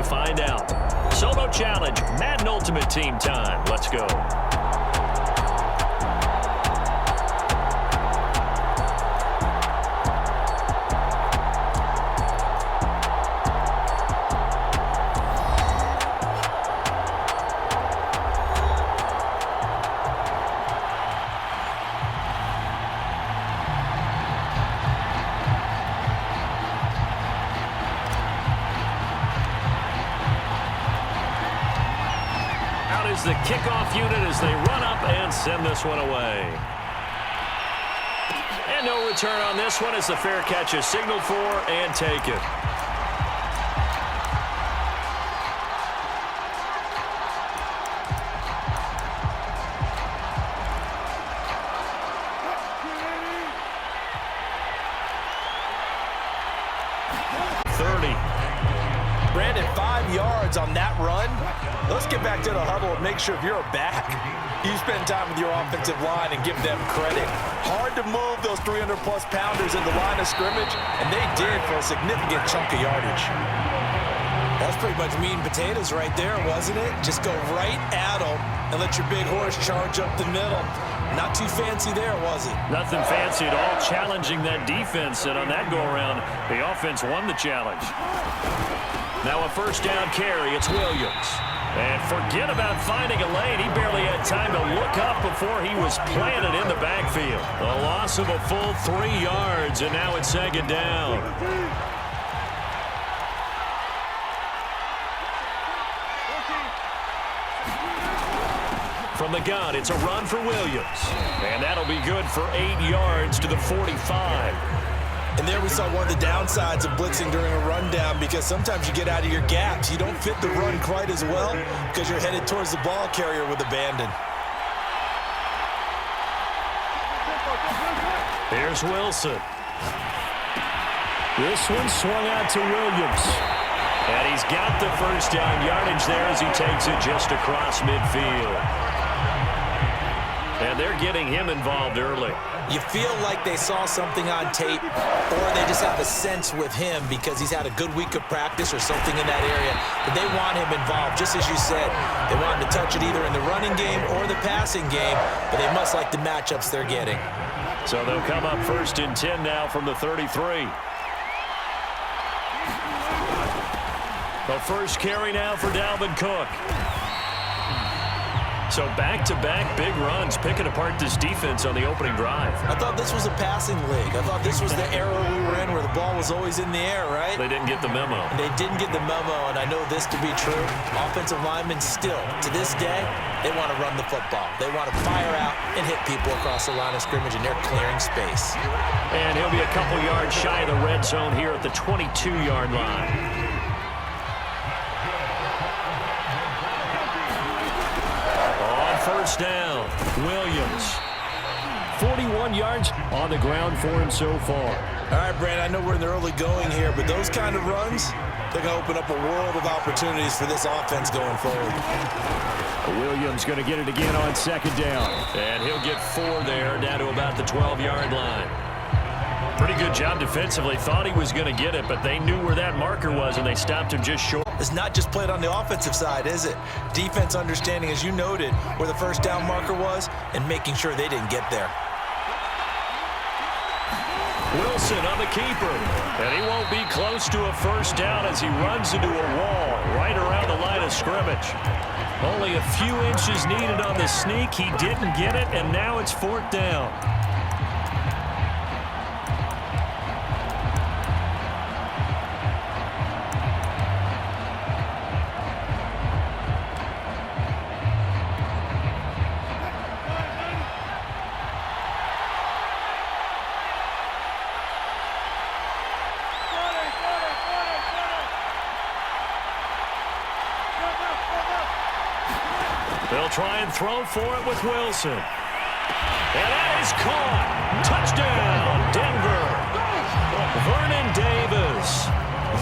to find out. Solo challenge, Madden Ultimate Team time. Let's go. Is the kickoff unit as they run up and send this one away. And no return on this one as the fair catch is signaled for and taken. Brandon, 5 yards on that run. Let's get back to the huddle and make sure you're back. You spend time with your offensive line and give them credit. Hard to move those 300-plus pounders in the line of scrimmage, and they did for a significant chunk of yardage. That's pretty much meat and potatoes right there, wasn't it? Just go right at them and let your big horse charge up the middle. Not too fancy there, was it? Nothing fancy at all, challenging that defense, and on that go-around, the offense won the challenge. Now a first down carry, it's Williams. And forget about finding a lane. He barely had time to look up before he was planted in the backfield. A loss of a full 3 yards, and now it's second down. From the gun, it's a run for Williams. And that'll be good for 8 yards to the 45. And there we saw one of the downsides of blitzing during a rundown, because sometimes you get out of your gaps. You don't fit the run quite as well because you're headed towards the ball carrier with abandon. Here's Wilson. This one swung out to Williams. And he's got the first down yardage there as he takes it just across midfield. And they're getting him involved early. You feel like they saw something on tape, or they just have a sense with him because he's had a good week of practice or something in that area. But they want him involved, just as you said. They want him to touch it either in the running game or the passing game, but they must like the matchups they're getting. So they'll come up 1st and 10 now from the 33. The first carry now for Dalvin Cook. So back-to-back big runs, picking apart this defense on the opening drive. I thought this was a passing league. I thought this was the era we were in where the ball was always in the air, right? They didn't get the memo. They didn't get the memo, and I know this to be true. Offensive linemen still, to this day, they want to run the football. They want to fire out and hit people across the line of scrimmage, and they're clearing space. And he'll be a couple yards shy of the red zone here at the 22-yard line. First down, Williams. 41 yards on the ground for him so far. All right, Brandon, I know we're in the early going here, but those kind of runs, they're going to open up a world of opportunities for this offense going forward. Williams going to get it again on second down. And he'll get 4 there, down to about the 12-yard line. Pretty good job defensively. Thought he was going to get it, but they knew where that marker was, and they stopped him just short. It's not just played on the offensive side, is it? Defense understanding, as you noted, where the first down marker was and making sure they didn't get there. Wilson on the keeper. And he won't be close to a first down as he runs into a wall right around the line of scrimmage. Only a few inches needed on the sneak. He didn't get it, and now it's 4th down. They'll try and throw for it with Wilson. And that is caught. Touchdown, Denver. Vernon Davis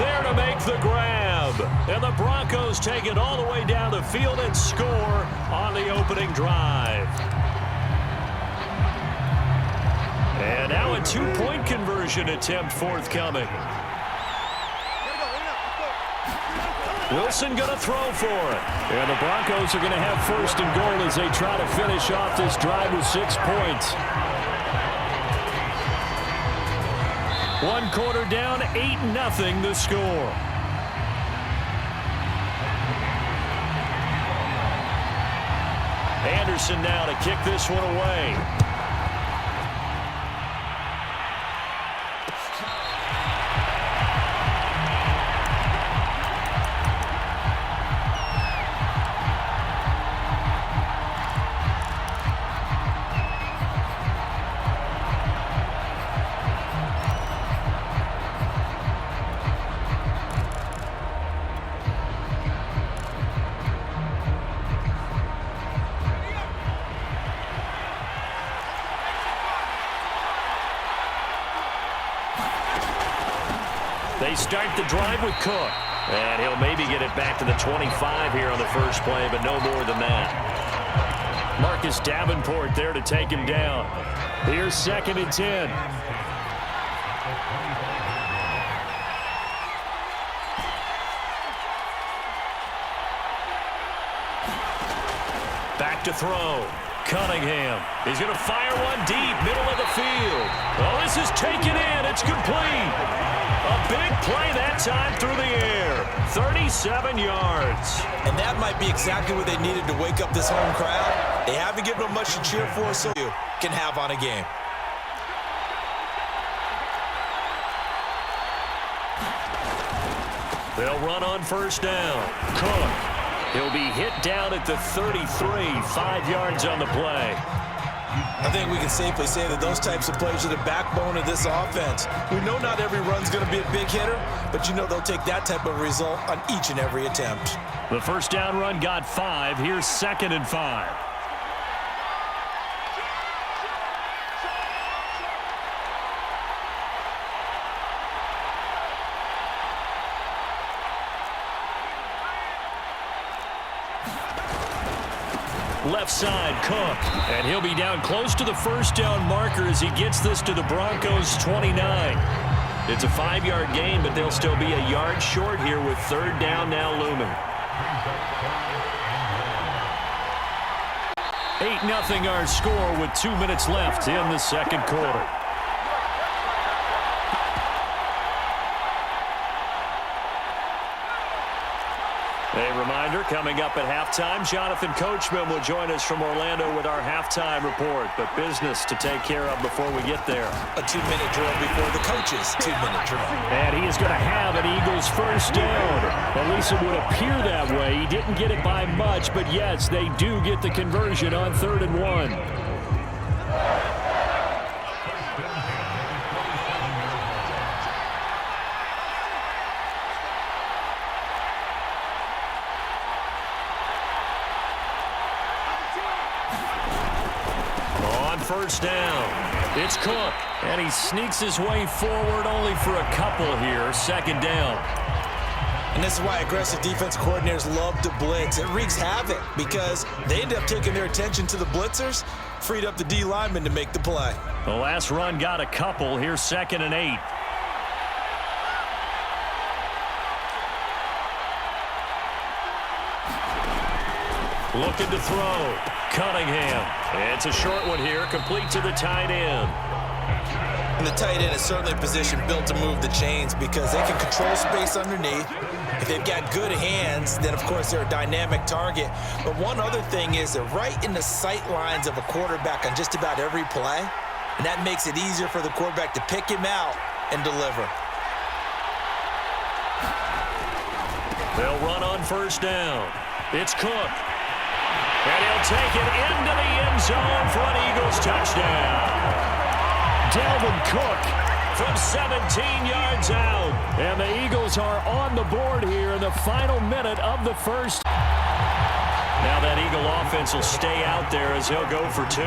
there to make the grab. And the Broncos take it all the way down the field and score on the opening drive. And now a 2-point conversion attempt forthcoming. Wilson going to throw for it. And the Broncos are going to have first and goal as they try to finish off this drive with 6 points. 1 quarter down, 8-0 the score. Anderson now to kick this one away. They start the drive with Cook. And he'll maybe get it back to the 25 here on the first play, but no more than that. Marcus Davenport there to take him down. Here's 2nd and 10. Back to throw. Cunningham. He's going to fire one deep, middle of the field. Oh, this is taken in. It's complete. A big play that time through the air. 37 yards. And that might be exactly what they needed to wake up this home crowd. They haven't given them much to cheer for, so you can have on a game. They'll run on first down. Cook. He'll be hit down at the 33, 5 yards on the play. I think we can safely say that those types of plays are the backbone of this offense. We know not every run's going to be a big hitter, but you know they'll take that type of result on each and every attempt. The first down run got 5. Here's 2nd and 5. Left side, Cook. And he'll be down close to the first down marker as he gets this to the Broncos' 29. It's a 5-yard gain, but they'll still be a yard short here with 3rd down now looming. 8-0 our score with 2 minutes left in the second quarter. A reminder, coming up at halftime, Jonathan Coachman will join us from Orlando with our halftime report. But business to take care of before we get there. A 2-minute drill before the coach's 2-minute drill. And he is going to have an Eagles first down. At least it would appear that way. He didn't get it by much, but yes, they do get the conversion on 3rd and 1. First down. It's Cook. And he sneaks his way forward only for a couple here. 2nd down. And this is why aggressive defense coordinators love to blitz. It wreaks havoc because they end up taking their attention to the blitzers, freed up the D lineman to make the play. The last run got a couple. Here's 2nd and 8. Looking to throw. Cunningham. It's a short one here, complete to the tight end. And the tight end is certainly a position built to move the chains because they can control space underneath. If they've got good hands, then of course they're a dynamic target. But one other thing is they're right in the sight lines of a quarterback on just about every play. And that makes it easier for the quarterback to pick him out and deliver. They'll run on first down. It's Cook. And he'll take it into the end zone for an Eagles touchdown. Dalvin Cook from 17 yards out. And the Eagles are on the board here in the final minute of the first. Now that Eagle offense will stay out there as he'll go for 2.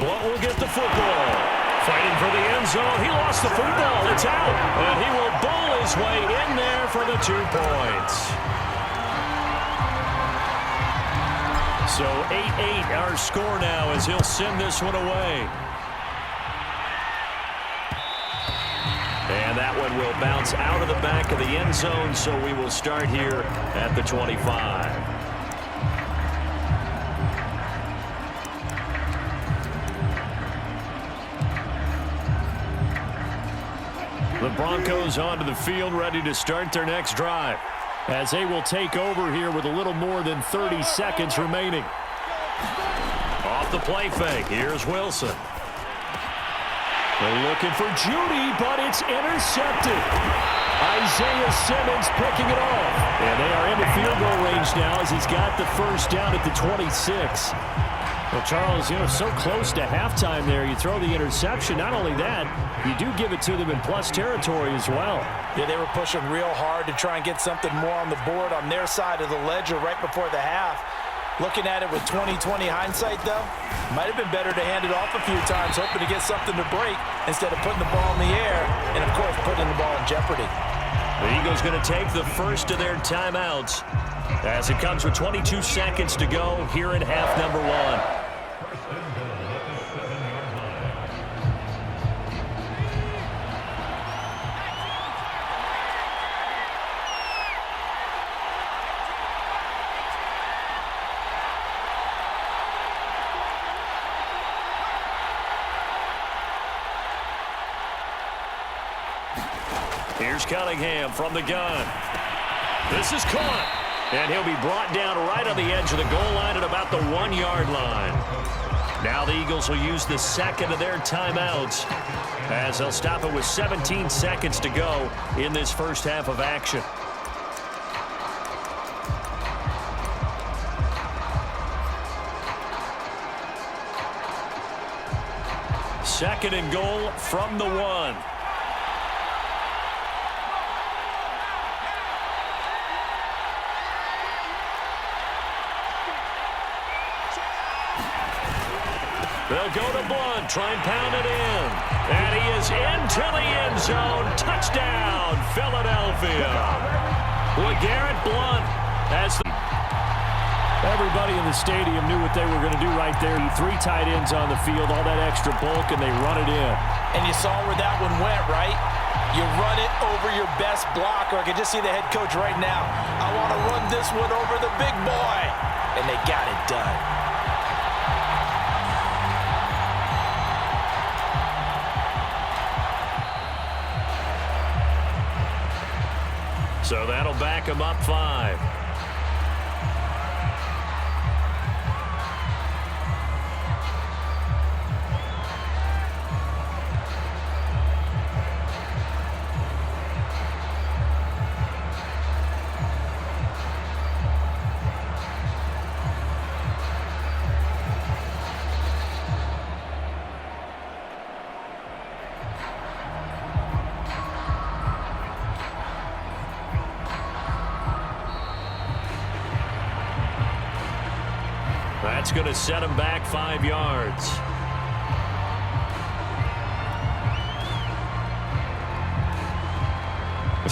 Blount will get the football. Fighting for the end zone. He lost the football. It's out. And he will bowl his way in there for the 2 points. So 8-8 our score now as he'll send this one away. And that one will bounce out of the back of the end zone, so we will start here at the 25. The Broncos onto the field, ready to start their next drive, as they will take over here with a little more than 30 seconds remaining. Off the play fake, here's Wilson. They're looking for Judy, but it's intercepted. Isaiah Simmons picking it off. And they are into field goal range now as he's got the first down at the 26. Well, Charles, so close to halftime there. You throw the interception. Not only that, you do give it to them in plus territory as well. Yeah, they were pushing real hard to try and get something more on the board on their side of the ledger right before the half. Looking at it with 20/20 hindsight, though, might have been better to hand it off a few times, hoping to get something to break instead of putting the ball in the air and, of course, putting the ball in jeopardy. The Eagles going to take the first of their timeouts as it comes with 22 seconds to go here in half number one. Here's Cunningham from the gun. This is caught. And he'll be brought down right on the edge of the goal line at about the 1-yard line. Now the Eagles will use the second of their timeouts as they'll stop it with 17 seconds to go in this first half of action. Second and goal from the 1. They'll go to Blunt, try and pound it in. And he is into the end zone. Touchdown, Philadelphia. LeGarrette Blunt has the... Everybody in the stadium knew what they were going to do right there. 3 tight ends on the field, all that extra bulk, and they run it in. And you saw where that one went, right? You run it over your best blocker. I can just see the head coach right now. I want to run this one over the big boy. And they got it done. So that'll back him up 5. That's going to set him back 5 yards.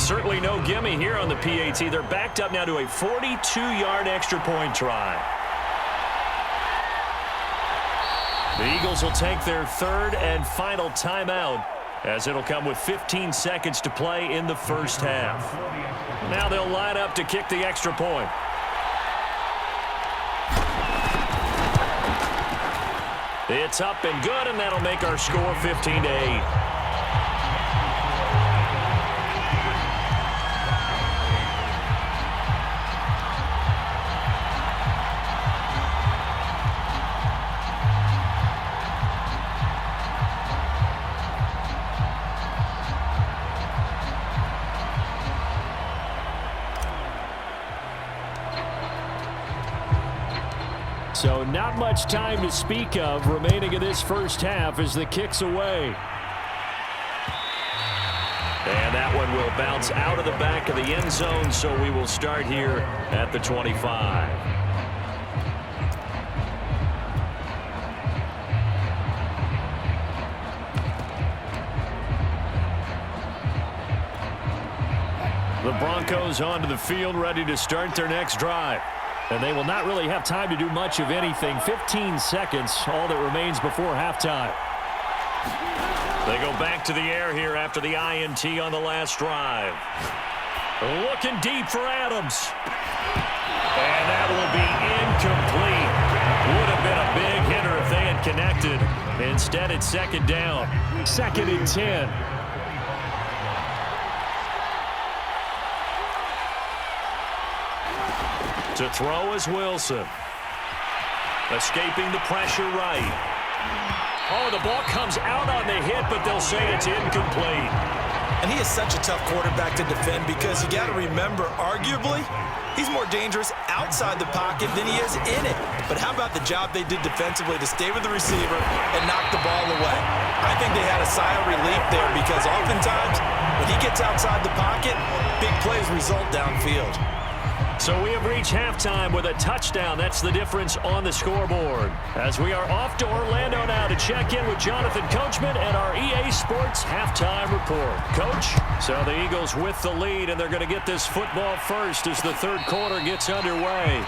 Certainly no gimme here on the PAT. They're backed up now to a 42-yard extra point try. The Eagles will take their third and final timeout as it'll come with 15 seconds to play in the first half. Now they'll line up to kick the extra point. It's up and good, and that'll make our score 15-8. So not much time to speak of remaining in this first half as the kick's away. And that one will bounce out of the back of the end zone, so we will start here at the 25. The Broncos onto the field, ready to start their next drive. And they will not really have time to do much of anything. 15 seconds, all that remains before halftime. They go back to the air here after the INT on the last drive. Looking deep for Adams. And that will be incomplete. Would have been a big hitter if they had connected. Instead, it's second down. 2nd and 10. To throw is Wilson. Escaping the pressure right. Oh, the ball comes out on the hit, but they'll say it's incomplete. And he is such a tough quarterback to defend because you got to remember, arguably, he's more dangerous outside the pocket than he is in it. But how about the job they did defensively to stay with the receiver and knock the ball away? I think they had a sigh of relief there because oftentimes when he gets outside the pocket, big plays result downfield. So we have reached halftime with a touchdown. That's the difference on the scoreboard. As we are off to Orlando now to check in with Jonathan Coachman and our EA Sports Halftime Report. Coach, so the Eagles with the lead, and they're going to get this football first as the third quarter gets underway.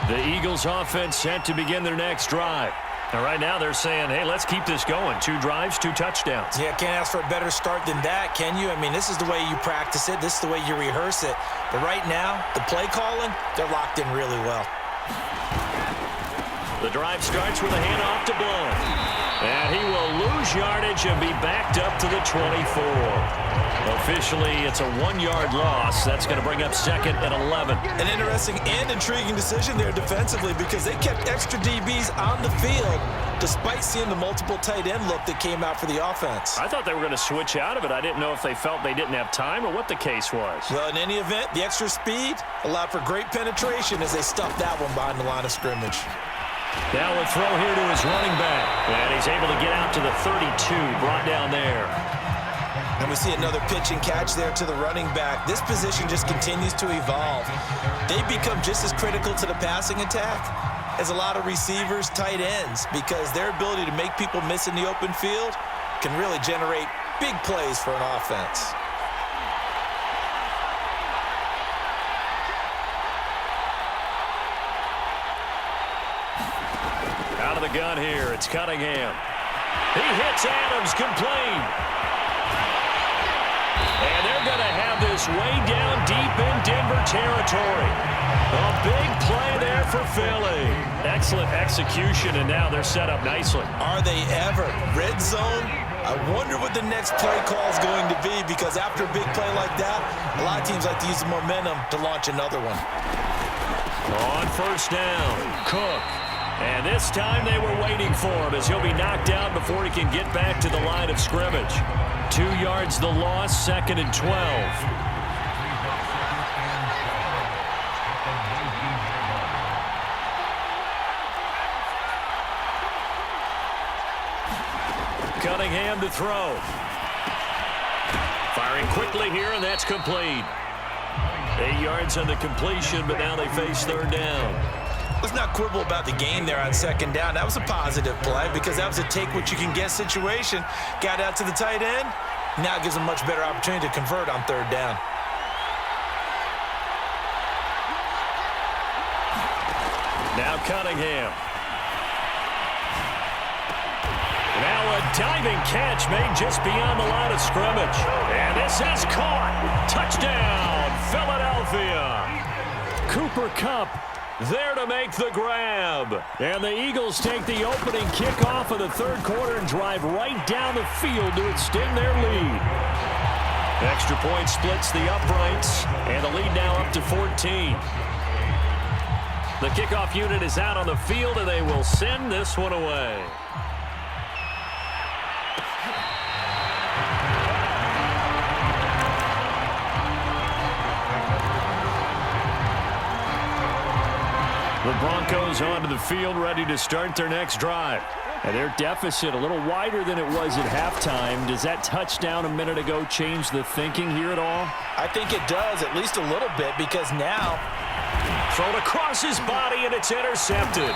The Eagles offense set to begin their next drive. And right now they're saying, hey, let's keep this going. 2 drives, 2 touchdowns. Yeah, can't ask for a better start than that, can you? I mean, this is the way you practice it. This is the way you rehearse it. But right now, the play calling, they're locked in really well. The drive starts with a handoff to Blount. And he will lose yardage and be backed up to the 24. Officially, it's a 1-yard loss. That's going to bring up 2nd and 11. An interesting and intriguing decision there defensively because they kept extra DBs on the field despite seeing the multiple tight end look that came out for the offense. I thought they were going to switch out of it. I didn't know if they felt they didn't have time or what the case was. Well, in any event, the extra speed allowed for great penetration as they stuffed that one behind the line of scrimmage. Now a throw here to his running back. And he's able to get out to the 32, brought down there. And we see another pitch and catch there to the running back. This position just continues to evolve. They become just as critical to the passing attack as a lot of receivers, tight ends, because their ability to make people miss in the open field can really generate big plays for an offense. Out of the gun here, it's Cunningham. He hits Adams, complete. And they're going to have this way down deep in Denver territory. A big play there for Philly. Excellent execution, and now they're set up nicely. Are they ever? Red zone? I wonder what the next play call is going to be because after a big play like that, a lot of teams like to use the momentum to launch another one. On first down, Cook. And this time they were waiting for him as he'll be knocked out before he can get back to the line of scrimmage. 2 yards the loss, 2nd and 12. Cunningham to throw. Firing quickly here, and that's complete. 8 yards on the completion, but now they face 3rd down. Let's not quibble about the game there on 2nd down. That was a positive play because that was a take-what-you-can-get situation. Got out to the tight end. Now it gives them a much better opportunity to convert on 3rd down. Now Cunningham. Now a diving catch made just beyond the line of scrimmage. And this is caught. Touchdown, Philadelphia. Cooper Kupp there to make the grab. And the Eagles take the opening kickoff of the 3rd quarter and drive right down the field to extend their lead. Extra point splits the uprights, and the lead now up to 14. The kickoff unit is out on the field, and they will send this one away. The Broncos onto the field, ready to start their next drive. And their deficit a little wider than it was at halftime. Does that touchdown a minute ago change the thinking here at all? I think it does, at least a little bit, because now... Thrown across his body, and it's intercepted.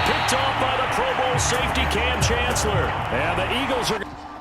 Picked off by the Pro Bowl safety Cam Chancellor. And the Eagles are...